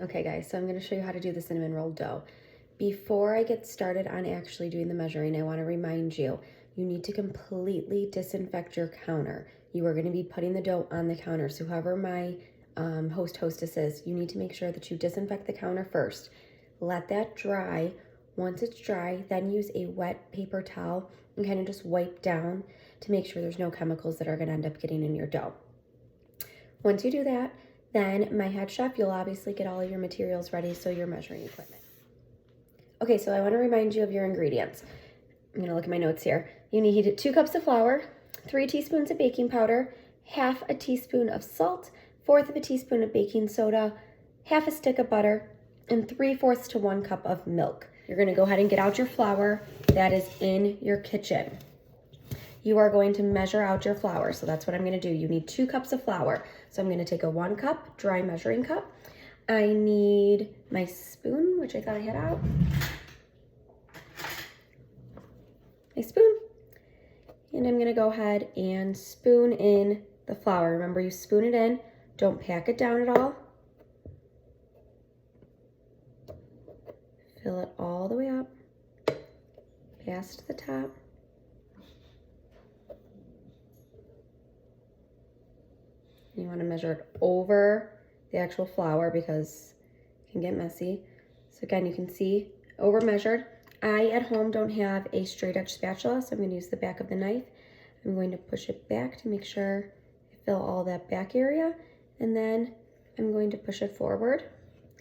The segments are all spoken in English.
Okay guys, so I'm going to show you how to do the cinnamon roll dough. Before I get started on actually doing the measuring, I want to remind you, you need to completely disinfect your counter. You are going to be putting the dough on the counter. So whoever my hostess is, you need to make sure that you disinfect the counter first. Let that dry. Once it's dry, then use a wet paper towel and kind of just wipe down to make sure there's no chemicals that are going to end up getting in your dough. Once you do that, then my head chef, you'll obviously get all of your materials ready, so your measuring equipment. Okay, so I want to remind you of your ingredients. I'm going to look at my notes here. You need 2 cups of flour, 3 teaspoons of baking powder, half a teaspoon of salt, 1/4 of a teaspoon of baking soda, half a stick of butter, and 3/4 to 1 cup of milk. You're going to go ahead and get out your flour that is in your kitchen. You are going to measure out your flour. So that's what I'm going to do. You need 2 cups of flour. So I'm going to take a 1 cup dry measuring cup. I need my spoon, which I thought I had out. My spoon. And I'm going to go ahead and spoon in the flour. Remember, you spoon it in. Don't pack it down at all. Fill it all the way up, past the top. You want to measure it over the actual flour because it can get messy. So again, you can see over measured. I at home don't have a straight edge spatula, so I'm going to use the back of the knife. I'm going to push it back to make sure I fill all that back area, and then I'm going to push it forward,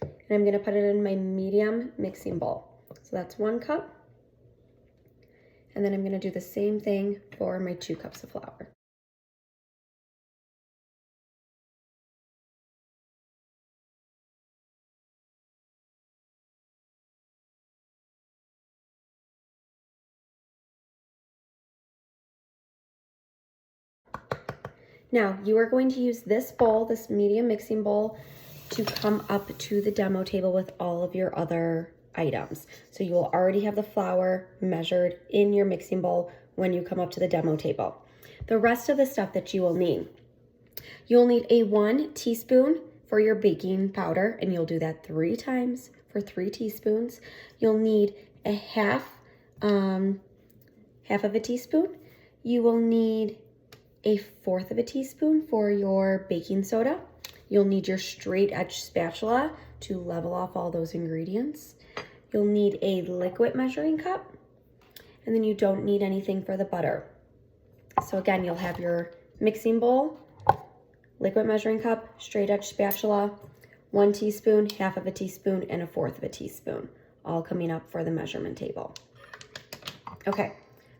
and I'm going to put it in my medium mixing bowl. So that's 1 cup, and then I'm going to do the same thing for my 2 cups of flour. Now, you are going to use this bowl, this medium mixing bowl, to come up to the demo table with all of your other items. So you will already have the flour measured in your mixing bowl when you come up to the demo table. The rest of the stuff that you will need, you'll need a 1 teaspoon for your baking powder, and you'll do that 3 times for 3 teaspoons. You'll need a half of a teaspoon. You will need a 1/4 of a teaspoon for your baking soda. You'll need your straight edge spatula to level off all those ingredients. You'll need a liquid measuring cup, and then you don't need anything for the butter. So again, you'll have your mixing bowl, liquid measuring cup, straight edge spatula, 1 teaspoon, 1/2 of a teaspoon, and a 1/4 of a teaspoon, all coming up for the measurement table. Okay.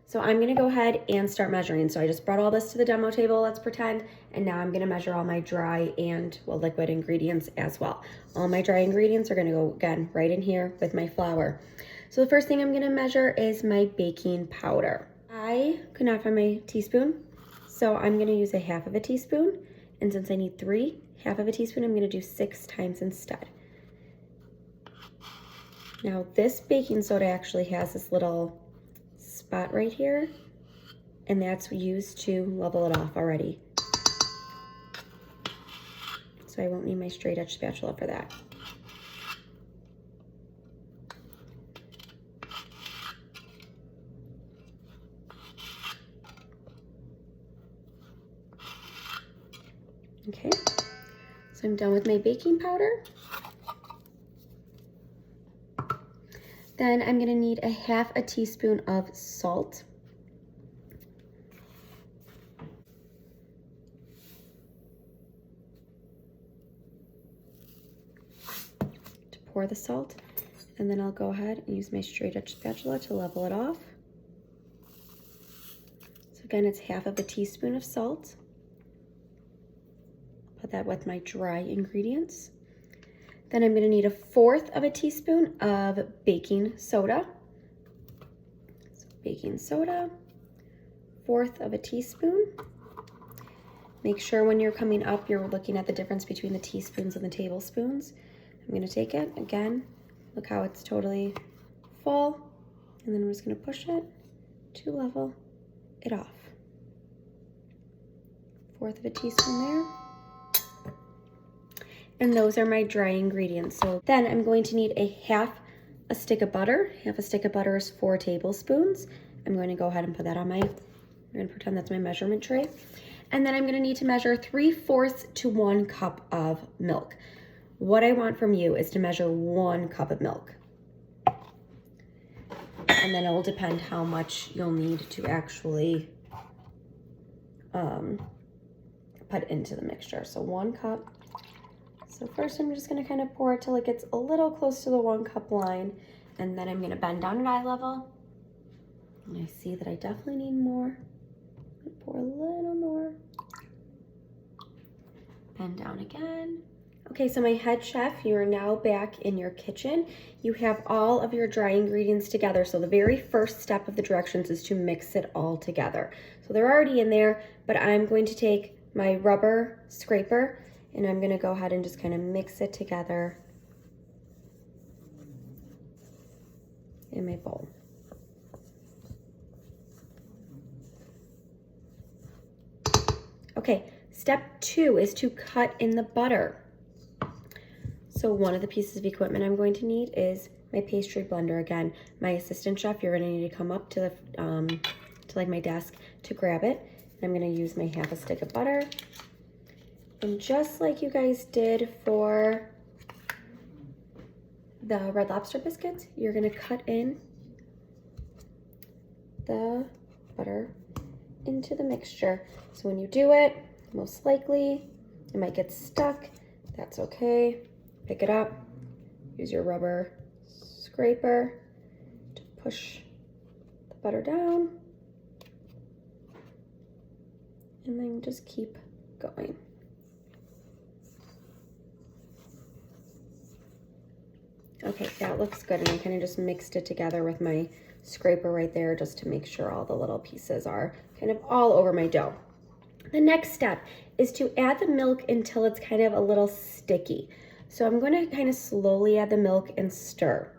So I'm going to go ahead and start measuring. So I just brought all this to the demo table, let's pretend, and now I'm going to measure all my dry and, well, liquid ingredients as well. All my dry ingredients are going to go, again, right in here with my flour. So the first thing I'm going to measure is my baking powder. I could not find my teaspoon, so I'm going to use a 1/2 of a teaspoon, and since I need 3, 1/2 of a teaspoon, I'm going to do 6 times instead. Now this baking soda actually has this little spot right here, and that's used to level it off already. So I won't need my straight edge spatula for that. Okay, so I'm done with my baking powder. Then I'm gonna need a 1/2 a teaspoon of salt. To pour the salt, and then I'll go ahead and use my straight edge spatula to level it off. So again, it's 1/2 of a teaspoon of salt. Put that with my dry ingredients. Then I'm going to need a 1/4 of a teaspoon of baking soda. So baking soda, 1/4 of a teaspoon. Make sure when you're coming up, you're looking at the difference between the teaspoons and the tablespoons. I'm going to take it, again, look how it's totally full, and then I'm just going to push it to level it off. 1/4 of a teaspoon there. And those are my dry ingredients. So then I'm going to need half a stick of butter. Half a stick of butter is 4 tablespoons. I'm going to go ahead and put that on I'm going to pretend that's my measurement tray. And then I'm going to need to measure 3/4 to 1 cup of milk. What I want from you is to measure 1 cup of milk. And then it will depend how much you'll need to actually put into the mixture. So 1 cup. So first I'm just going to kind of pour it till it gets a little close to the 1 cup line. And then I'm going to bend down at eye level. And I see that I definitely need more. Pour a little more. Bend down again. Okay, so my head chef, you are now back in your kitchen. You have all of your dry ingredients together. So the very first step of the directions is to mix it all together. So they're already in there, but I'm going to take my rubber scraper and I'm gonna go ahead and just kind of mix it together in my bowl. Okay, step 2 is to cut in the butter. So one of the pieces of equipment I'm going to need is my pastry blender. Again, my assistant chef, you're gonna need to come up to the to like my desk to grab it. And I'm gonna use my half a stick of butter. And just like you guys did for the Red Lobster biscuits, you're gonna cut in the butter into the mixture. So when you do it, most likely it might get stuck. That's okay. Pick it up, use your rubber scraper to push the butter down, and then just keep going. Okay, that looks good, and I kind of just mixed it together with my scraper right there just to make sure all the little pieces are kind of all over my dough. The next step is to add the milk until it's kind of a little sticky. So I'm going to kind of slowly add the milk and stir.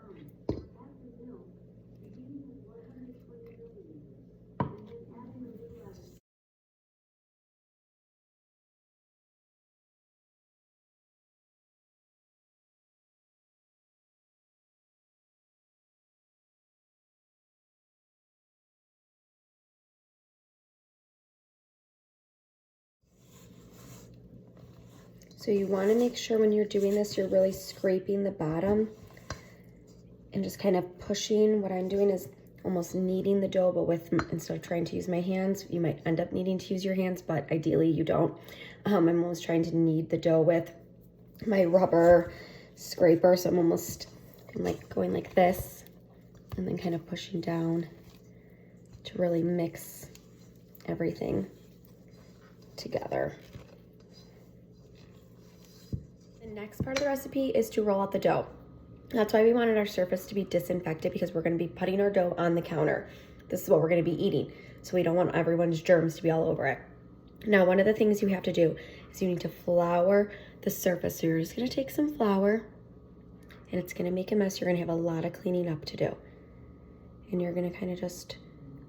So you want to make sure when you're doing this, you're really scraping the bottom and just kind of pushing. What I'm doing is almost kneading the dough, but instead of trying to use my hands, you might end up needing to use your hands, but ideally you don't. I'm almost trying to knead the dough with my rubber scraper. So I'm like going like this and then kind of pushing down to really mix everything together. The next part of the recipe is to roll out the dough. That's why we wanted our surface to be disinfected, because we're going to be putting our dough on the counter. This is what we're going to be eating, so we don't want everyone's germs to be all over it. Now, one of the things you have to do is you need to flour the surface. So you're just going to take some flour, and it's going to make a mess. You're going to have a lot of cleaning up to do. And you're going to kind of just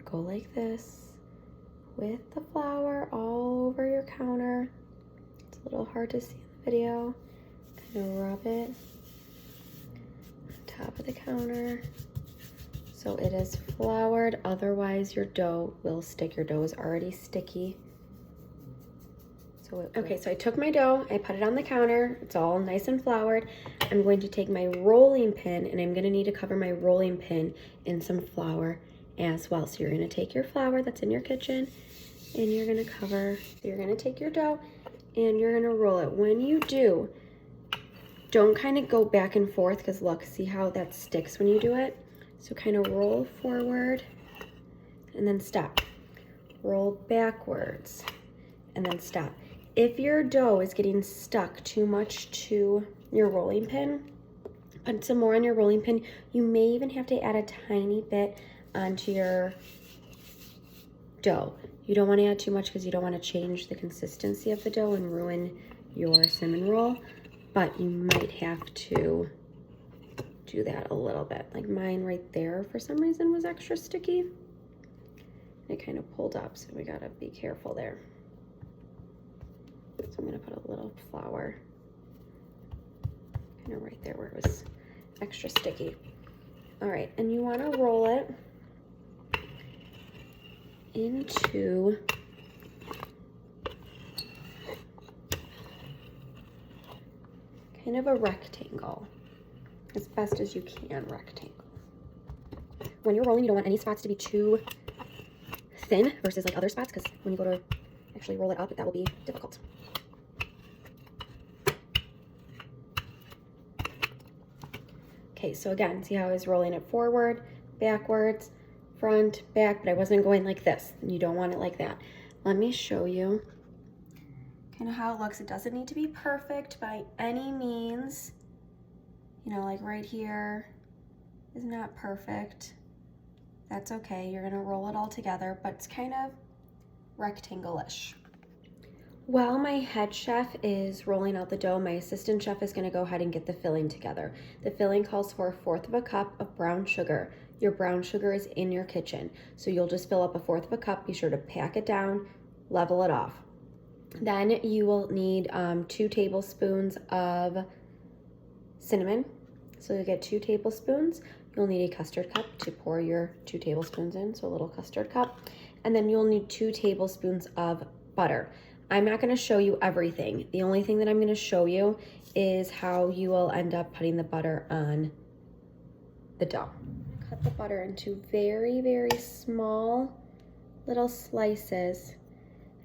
go like this with the flour all over your counter. It's a little hard to see in the video. Kind of rub it on top of the counter so it is floured, otherwise your dough will stick. Your dough is already sticky. Okay, so I took my dough, I put it on the counter, it's all nice and floured. I'm going to take my rolling pin, and I'm gonna need to cover my rolling pin in some flour as well. So you're gonna take your flour that's in your kitchen, and you're gonna you're gonna take your dough and you're gonna roll it. When you do, don't kind of go back and forth, because look, see how that sticks when you do it? So kind of roll forward and then stop. Roll backwards and then stop. If your dough is getting stuck too much to your rolling pin, put some more on your rolling pin. You may even have to add a tiny bit onto your dough. You don't want to add too much because you don't want to change the consistency of the dough and ruin your cinnamon roll, but you might have to do that a little bit. Like mine right there, for some reason, was extra sticky. It kind of pulled up, so we gotta be careful there. So I'm gonna put a little flour kind of right there where it was extra sticky. All right, and you want to roll it into kind of a rectangle, as best as you can rectangle. When you're rolling, you don't want any spots to be too thin versus like other spots, because when you go to actually roll it up, that will be difficult. Okay, so again, see how I was rolling it forward, backwards, front, back, but I wasn't going like this. You don't want it like that. Let me show you kind of how it looks. It doesn't need to be perfect by any means. You know, like right here is not perfect. That's okay. You're gonna roll it all together, but it's kind of rectangle-ish. While my head chef is rolling out the dough, my assistant chef is gonna go ahead and get the filling together. The filling calls for 1/4 cup of brown sugar. Your brown sugar is in your kitchen, so you'll just fill up 1/4 cup. Be sure to pack it down, level it off. Then you will need 2 tablespoons of cinnamon. So you'll get 2 tablespoons. You'll need a custard cup to pour your 2 tablespoons in, so a little custard cup. And then you'll need 2 tablespoons of butter. I'm not gonna show you everything. The only thing that I'm gonna show you is how you will end up putting the butter on the dough. Cut the butter into very, very small little slices,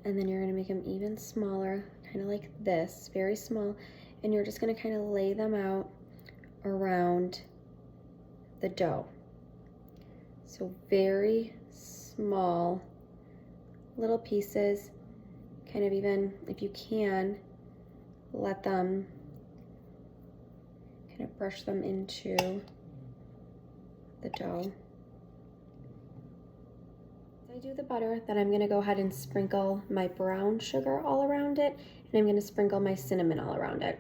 and then you're gonna make them even smaller, kind of like this, very small, and you're just gonna kind of lay them out around the dough. So very small little pieces, kind of, even if you can, let them kind of brush them into the dough. I do the butter, then I'm gonna go ahead and sprinkle my brown sugar all around it, and I'm gonna sprinkle my cinnamon all around it.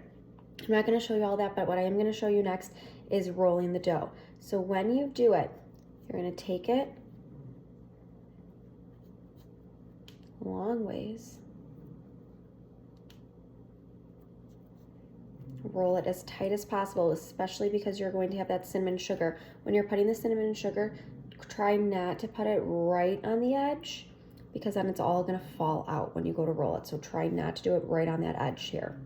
I'm not gonna show you all that, but what I am gonna show you next is rolling the dough. So when you do it, you're gonna take it a long ways, roll it as tight as possible, especially because you're going to have that cinnamon sugar. When you're putting the cinnamon and sugar, try not to put it right on the edge, because then it's all gonna fall out when you go to roll it. So try not to do it right on that edge here.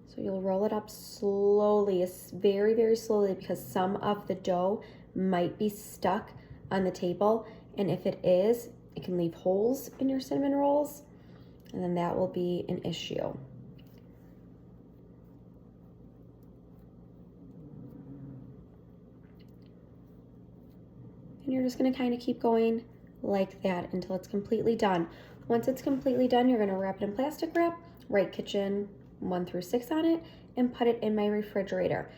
So you'll roll it up slowly, very, very slowly, because some of the dough might be stuck on the table, and if it is, it can leave holes in your cinnamon rolls, and then that will be an issue. And you're just gonna kind of keep going like that until it's completely done. Once it's completely done, you're gonna wrap it in plastic wrap, write kitchen 1 through 6 on it, and put it in my refrigerator.